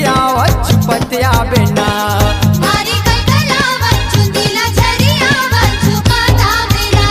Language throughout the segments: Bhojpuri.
छरियावत छुपत आवे ना। भारी कलकलावत चुंदीला छरियावत छुपत आवे ना।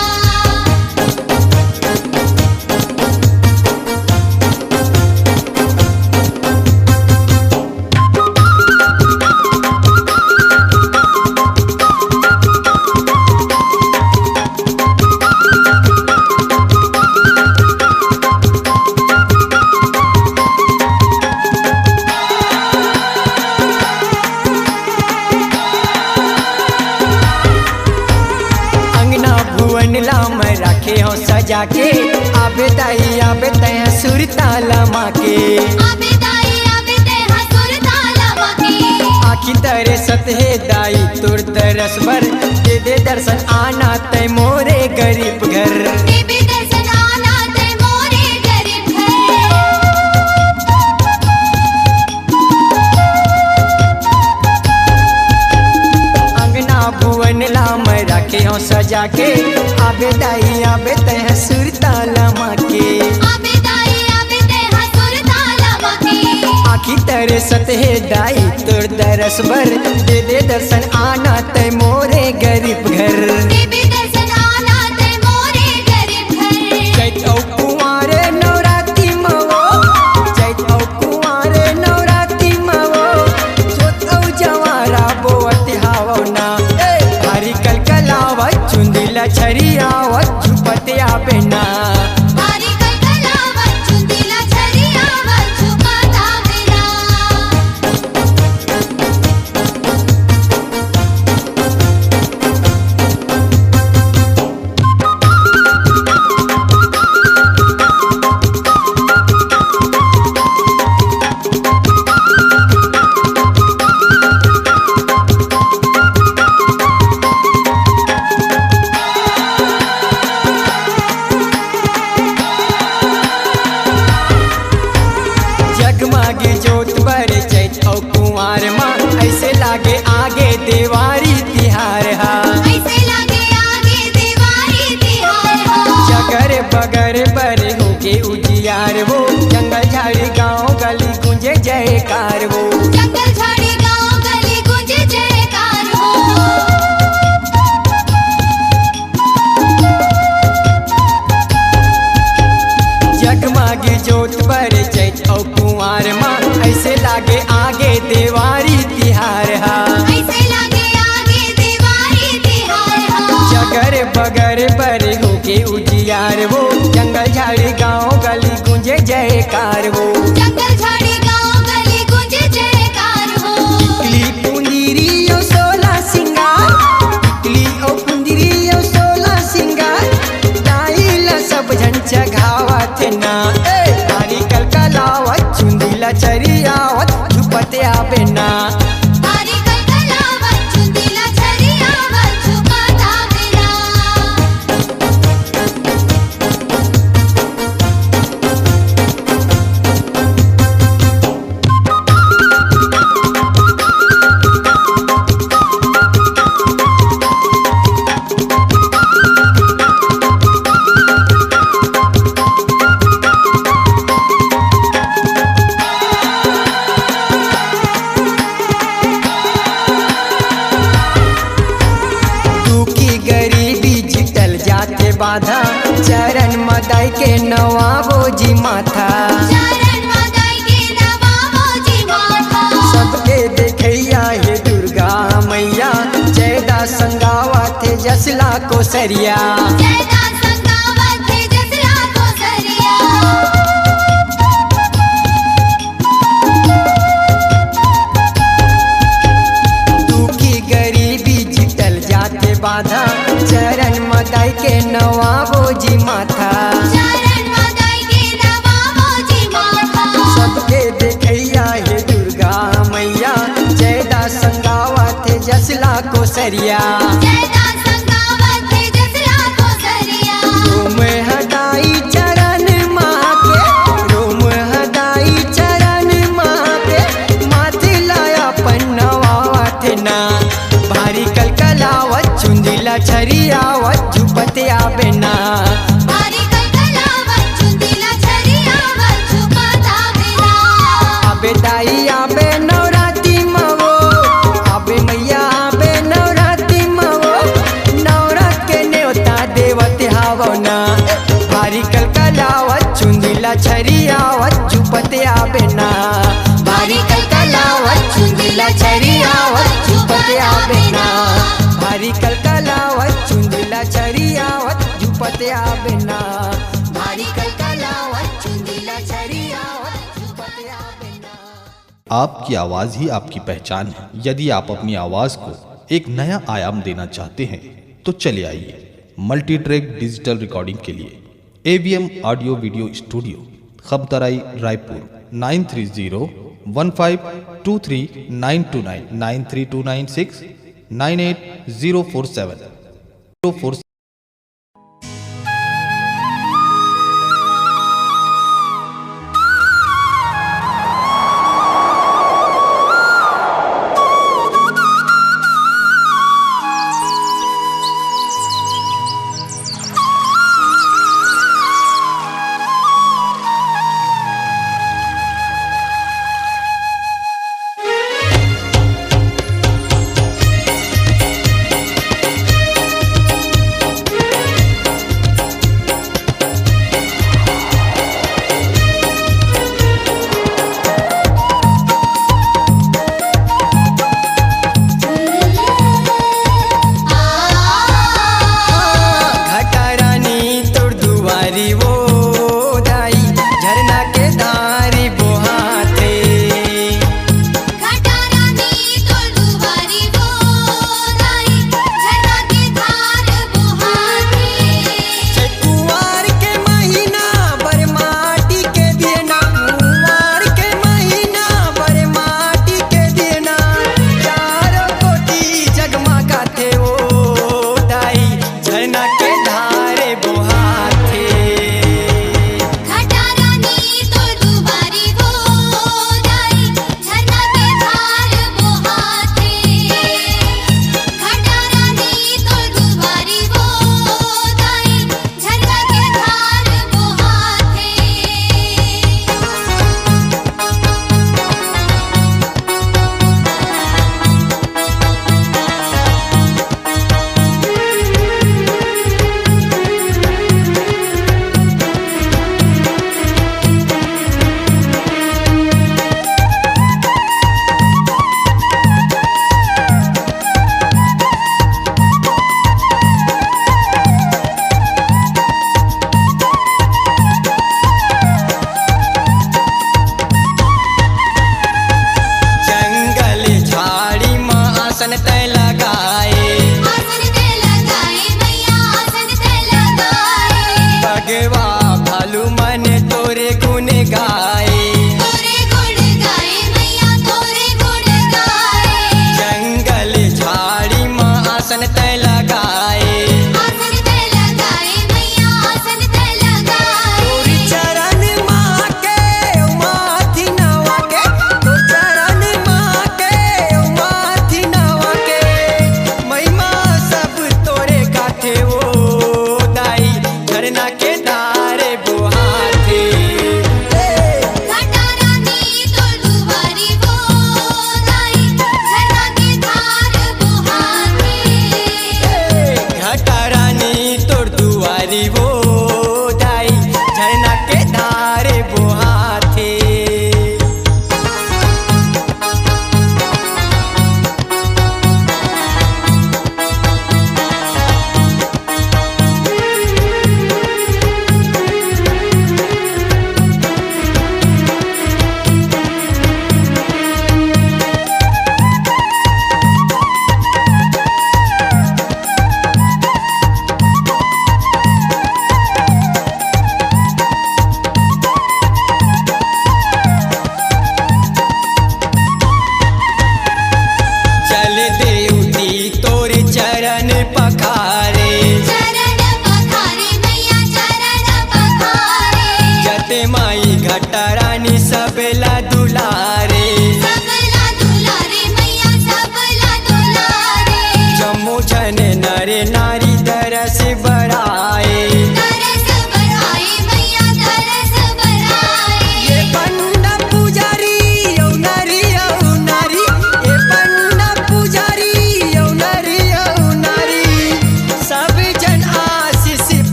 भुवन लाम रखे हो सजा के आबे दाई आबे तय सुर ताला माँ के। आबे दाई आबे तय सुर ताला माँ के। आखी तरे सतहे दाई तुर तरस भर दे दे दर्शन आना तय मोरे गरीब घर। देवी दर्शन आना तय मोरे गरीब घर। अंगना भुवन लाम रखे हो सजा के आबे दाई आबे तय सुर ताला माँ के। आबे दाई आबे तय सुर ताला माँ के। आखी तरे सतहे दाई तुर दरस भर दे दे दर्शन आना तय मोरे गरीब घर। देवी दर्शन आना तय मोरे गरीब घर। चैत औ कुंवारे नवरात्रि मवो चैत औ कुंवारे नवरात्रि मवो जोत औ जवारा बोवत हावो ना। भारी कलकलावत चुंदीला छरियावत छुपत आवे ना। भारी कलकलावत चुंदीला छरियावत छुपत आवे ना। जगमगे जोत बर चैत औ कुंवार माँ ऐसे लागे आगे देवारी तिहार हा। ऐसे लागे आगे देवारी तिहार हो। जगर बगर बर होके उजियार वो जंगल झाड़ी गाँव गली गुंजे जयकार वो। जंगल झाड़ी गाँव गली गूंजे जयकार हो। जगमगे जोत बर चैत औ कुंवार माँ ऐसे लागे आगे देवारी तिहार हा। ऐसे लागे आगे देवारी तिहार हो। जगर बगर बर होके उजियार वो जंगल झाड़ी गाँव गली गुंजे जयकार वो। जंगल झाड़ी गाँव गली गूंजे जयकार हो। टिकली पुंदिरी ओ सोला सिंगार टिकली ओ पुंदिरी ओ सोला सिंगार दाईला सब झन चघावत ना। भारी कलकलावत चुंदीला छरियावत छुपत आवे ना। भारी कलकलावत चुंदीला छरियावत छुपत आवे ना। दुखी गरीबी जिटल जाते बाधा चरण मदाई के नवाबो जी माथा। चरण मदाई के नवाबो जी माथा। सबके देखैया हे दुर्गा मैया जयदा संगावा थे जसला को सरिया। जयदा संगावत थे जसला को सरिया। दुखी गरीबी जिटल जाते बाधा चरण मदाई के नवाबो जी माथा। चरण मदाई के नवाबो जी माथा। सबके देखैया हे दुर्गा मैया जयदा संगावा थे जसला को सरिया। जयदा संगावत थे जसला को सरिया। रोम हदाई चरण माँ के रोम हदाई चरण माँ के माथे लाया पन्नवा थे ना। भारी कलकलावत चुंदीला छरियावत झुपत आवे ना। भारी कलकलावत चुंदीला छरियावत छुपत आवे ना। आबे दाई आबे नौ आबेना भारी कलकलावत चुंदीला छरियावत झुपत आबेना भारी कलकलावत चुंदीला छरियावत झुपत आबेना भारी कलकलावत चुंदीला छरियावत झुपत आबेना। आपकी आवाज़ ही आपकी पहचान है। यदि आप अपनी आवाज़ को एक नया आयाम देना चाहते हैं तो चले आइए मल्टी ट्रैक डिजिटल रिकॉर्डिंग के लिए AVM audio video studio Khamtarai Raipur 9301523929 93296 98047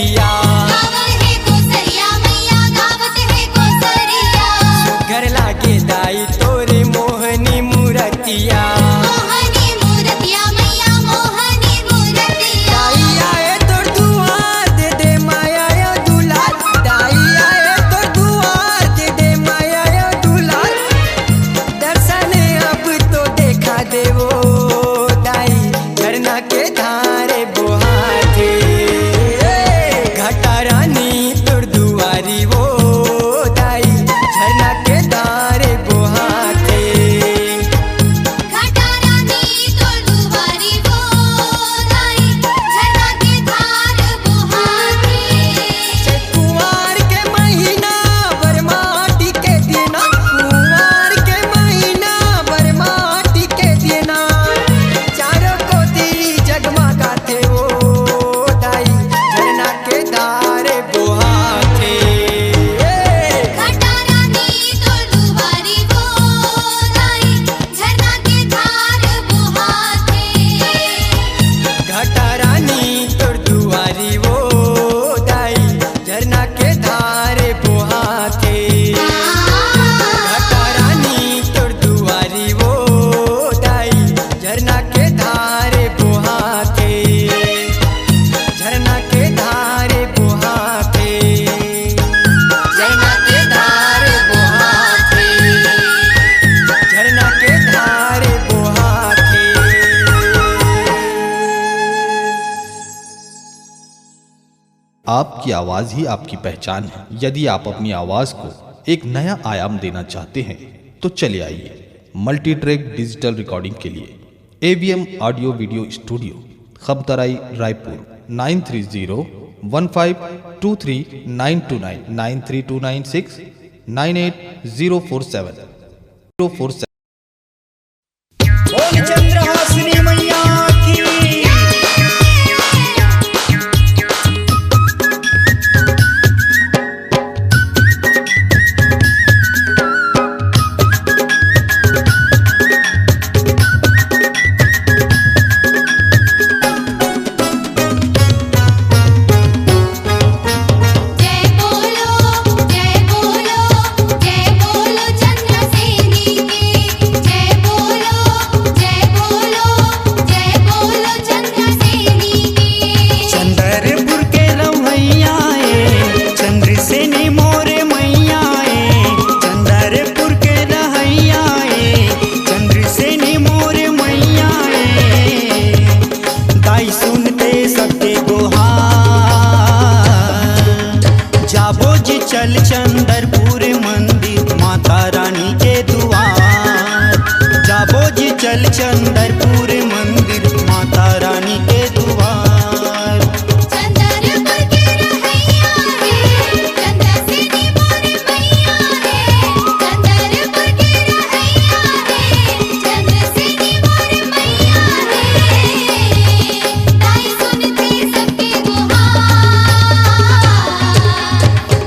Kosariya गावत है कोसरिया मैया गावत है कोसरिया घर लागे दाई तोरे मोहनी मूरतिया मोहनी मूरतिया मैया मोहनी मूरतिया दाई आए तोर दुआर दे दे माया यो दुलार दाई आए तोर दुआर दे दे माया यो दुलार दर्शन अब तो देखा देवो दाई झरना के धारे बोहाथे घटा रानी तोर दुआरी वो दाई झरना के धारे बोहाथे घटा रानी तोर दुआरी वो दाई झरना के धार बोहाथे कुंवार के महीना बरमाटी के देना कुंवार के महीना बरमाटी के देना चारों को तेरी जगमगाते वो दाई झरना के धारे बोहाथे घटा रानी तोर दुआरी वो दाई झरना के धार बोहाथे घटा रानी तोर दुआरी वो दाई झरना के धारे बोहाथे घटा रानी तोर दुआरी वो दाई झरना के धारे बोहाथे झरना के धारे बोहाथे झरना के धारे बोहाथे झरना के धारे बोहाथे आपकी आवाज़ ही आपकी पहचान है। यदि आप अपनी आवाज़ को एक नया आयाम देना चाहते हैं तो चले आइए मल्टी ट्रैक डिजिटल रिकॉर्डिंग के लिए AVM audio video studio Khabtarai Raipur 9301523929 93296 98047 047। बोल चंद्रहासिनी मैया की जय बोलो जय बोलो जय बोलो चंद्रसेनी की जय बोलो जय बोलो जय बोलो चंद्रसेनी की चंद्रपुर के रवैया चंद्र सेनी मोरे मैया चंद्रपुर के रहैया चंद्र सेनी मोरे मैया दाई सुनते सबके गुहार जाबो जी चल चंद्रपुर मंदिर माता रानी के दुआर जाबो जी चल चंद्रपुर मंदिर माता रानी के दुआर चंद्रपुर के रहैया है चंद्रसेनी मोरे मैया है चंद्रपुर के रहैया है चंद्रसेनी मोरे मैया है दाई सुनती सबके गुहार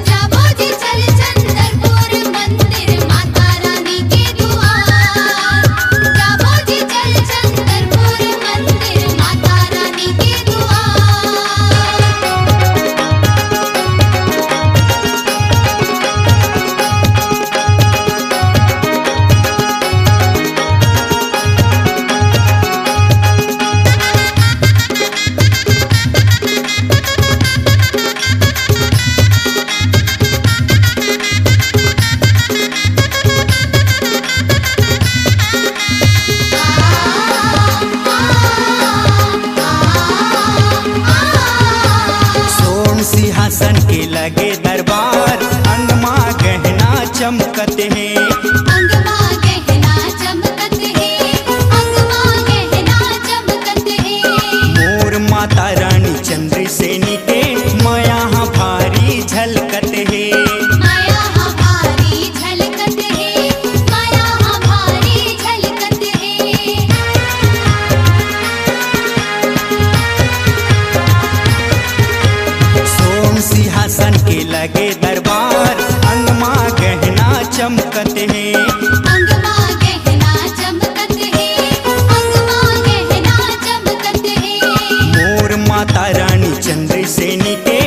जाबो जी चल चंद्रपुर मंदिर माता रानी के दुआर जाबो जी चल चंद्रपुर मंदिर माता रानी के दुआर सोन सिंहासन के लगे दरबार अंगमा गहना चमकते हैं अंगमा गहना चमकत है अंगमा गहना चमकत है मोर माता रानी चंद्र सेनी के माया भारी झलकत है माया हमारी झलकत है माया हमारी झलकत है सोन सिंहासन के लगे दरबार अंगमा गहना चमकत है अंगमा गहना चमकत है अंगमा गहना चमकत है मोर माता रानी चंद्र सेनी के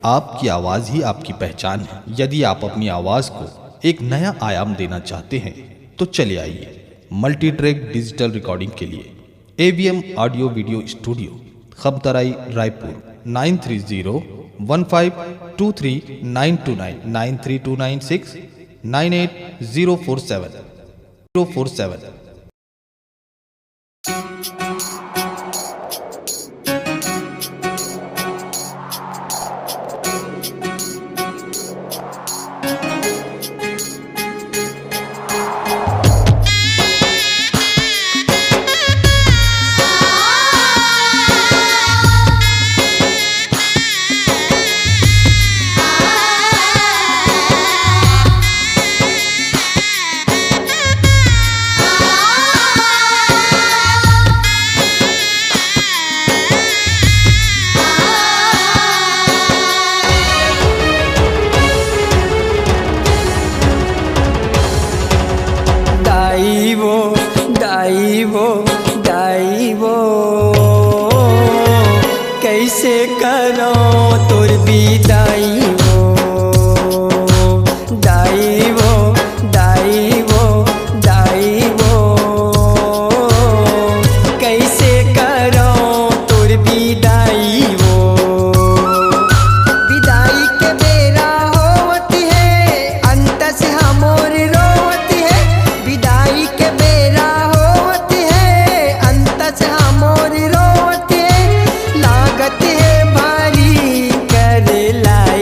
आपकी आवाज़ ही आपकी पहचान है। यदि आप अपनी आवाज़ को एक नया आयाम देना चाहते हैं तो चले आइए मल्टी ट्रैक डिजिटल रिकॉर्डिंग के लिए AVM audio video studio, Khamtarai, Raipur 9301523929 93296 98047 047। दाइबो कैसे करो तोर बिदाइबो, दाइबो दाइबो दाइबो कैसे करो तोर बिदाइबो। विदाई के बेरा होवत है अंत से हमोर रोवत है, विदाई के बेरा होवत है अंत से हमोर रोवत है, लागत है भारी करे लाई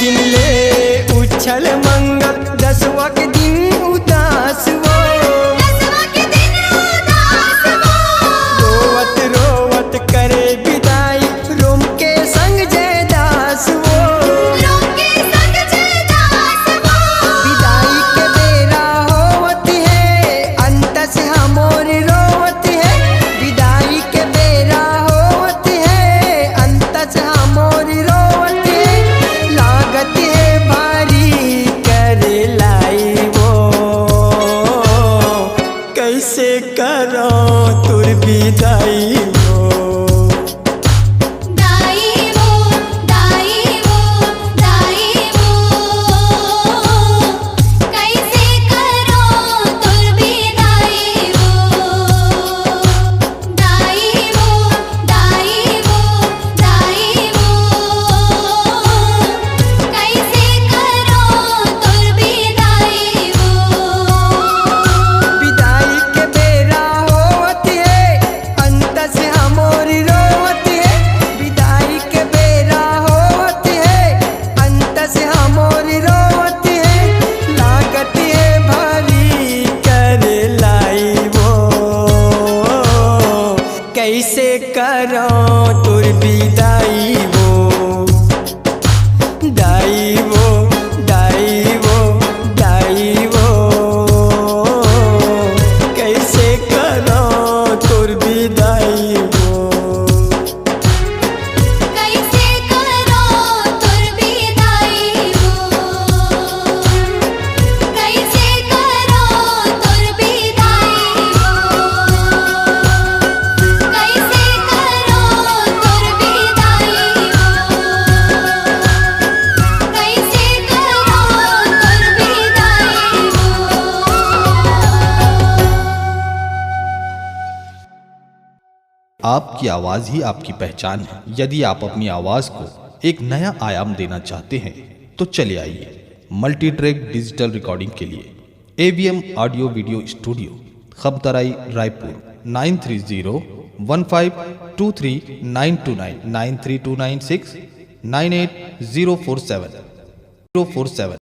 दिन ले उछल मंगल, दसवा के दिन उदास वो। दसवां के दिन उदास वो। रोवत रोवत करे विदाई, रोम के संग जयदास वो। रोम के संग जयदास वो। विदाई के बेरा होवत है, अंत से हमोर रोवत है। विदाई के बेरा होवत है, अंत से हमोर रोवत है। लागत है भारी करे लाई वो, कैसे करो तुर विदाई वो। दाई वो, दाई वो, दाई वो, कैसे करो तुर विदाई वो। दाई वो, दाई वो, दाई वो, कैसे करो तुर विदाई वो। विदाई के बेरा होवत है, अंत से हमोरी रोवत है। विदाई के बेरा होवत है, अंत से हमोरी रोवत है। लागत है भारी करे लाई वो, कैसे करो तुर विदाई वो। दाई वो, दाई वो, दाई वो, कैसे करो तुर विदाई वो। कैसे करो तुर विदाई वो। कैसे करो तुर विदाई वो। कैसे करो तुर विदाई वो। कैसे करो तुर विदाई वो। आपकी आवाज़ ही आपकी पहचान है। यदि आप अपनी आवाज़ को एक नया आयाम देना चाहते हैं तो चले आइए मल्टी ट्रैक डिजिटल रिकॉर्डिंग के लिए AVM audio video studio, Khabtarai, Raipur 9301523929 93296 98047 047।